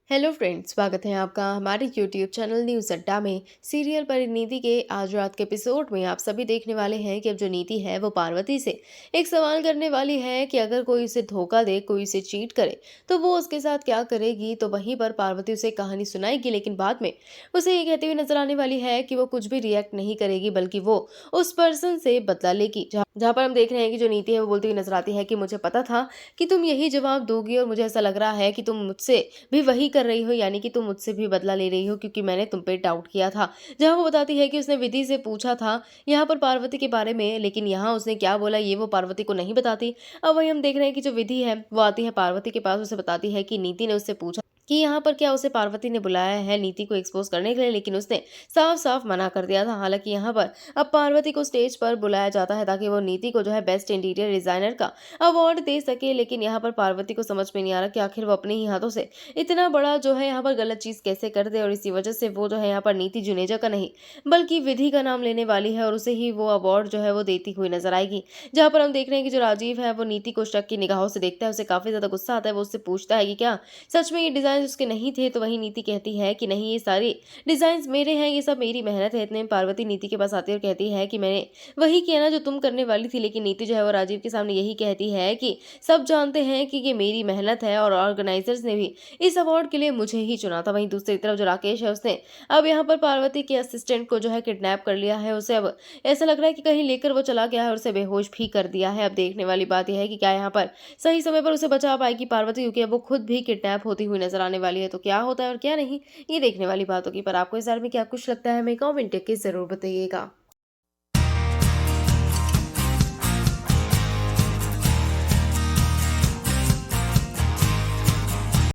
Hello friends, स्वागत है आपका हमारे यूट्यूब चैनल न्यूज़ अड्डा में। सीरियल परिणीति के आज रात के एपिसोड में आप सभी देखने वाले हैं कि अब जो नीति है वो पार्वती से एक सवाल करने वाली है कि अगर कोई उसे धोखा दे, कोई उसे चीट करे तो वो उसके साथ क्या करेगी। तो वहीं पर पार्वती उसे कहानी सुनाएगी, लेकिन बाद में उसे ये कहते हुए नजर आने वाली है कि वो कुछ भी रिएक्ट नहीं करेगी, बल्कि वो उस पर्सन से बदला लेगी। जहाँ पर हम देख रहे हैं कि जो नीति है वो बोलती हुई नजर आती है कि मुझे पता था कि तुम यही जवाब दोगी, और मुझे ऐसा लग रहा है कि तुम मुझसे भी वही कर रही हो, यानी कि तुम मुझसे भी बदला ले रही हो, क्योंकि मैंने तुम पे डाउट किया था। जहां वो बताती है कि उसने विधि से पूछा था यहाँ पर पार्वती के बारे में, लेकिन यहाँ उसने क्या बोला ये वो पार्वती को नहीं बताती। अब वही हम देख रहे हैं कि जो विधि है वो आती है पार्वती के पास, उसे बताती है कि नीति ने उससे पूछा कि यहाँ पर क्या उसे पार्वती ने बुलाया है नीति को एक्सपोज करने के लिए, लेकिन उसने साफ साफ मना कर दिया था। हालांकि यहाँ पर अब पार्वती को स्टेज पर बुलाया जाता है ताकि वो नीति को जो है बेस्ट इंटीरियर डिजाइनर का अवार्ड दे सके, लेकिन यहाँ पर पार्वती को समझ में नहीं आ रहा कि आखिर वो अपने ही हाथों से इतना बड़ा जो है यहाँ पर गलत चीज कैसे कर दे, और इसी वजह से वो जो है यहाँ पर नीति जुनेजा का नहीं बल्कि विधि का नाम लेने वाली है, और उसे ही वो अवार्ड जो है वो देती हुई नजर आएगी। जहाँ पर हम देख रहे हैं कि जो राजीव है वो नीति को शक की निगाहों से देखता है, उसे काफी ज्यादा गुस्सा आता है। वो उससे पूछता है कि क्या सच में ये डिजाइन उसके नहीं थे, तो वही नीति कहती है कि नहीं, ये सारे डिजाइन मेरे हैं, ये सब मेरी मेहनत है। इतने में पार्वती नीति के पास आती है और कहती है कि मैंने वही किया ना जो तुम करने वाली थी, लेकिन नीति जो है वो राजीव के सामने यही कहती है कि सब जानते हैं कि ये मेरी मेहनत है, और ऑर्गेनाइजर्स ने भी इस अवार्ड के लिए मुझे ही चुना था। वहीं दूसरी तरफ जो राकेश है उसने अब यहाँ पर पार्वती के असिस्टेंट को जो है किडनैप कर लिया है। उसे अब ऐसा लग रहा है कि कहीं लेकर वो चला गया है और उसे बेहोश भी कर दिया है। अब देखने वाली बात यह है कि क्या यहाँ पर सही समय पर उसे बचा पाएगी पार्वती, क्योंकि अब वो खुद भी किडनैप होती हुई नजर आने वाली है। तो क्या होता है और क्या नहीं, ये देखने वाली बात होगी। पर आपको इस बारे में क्या कुछ लगता है, हमें कमेंट करके जरूर बताइएगा।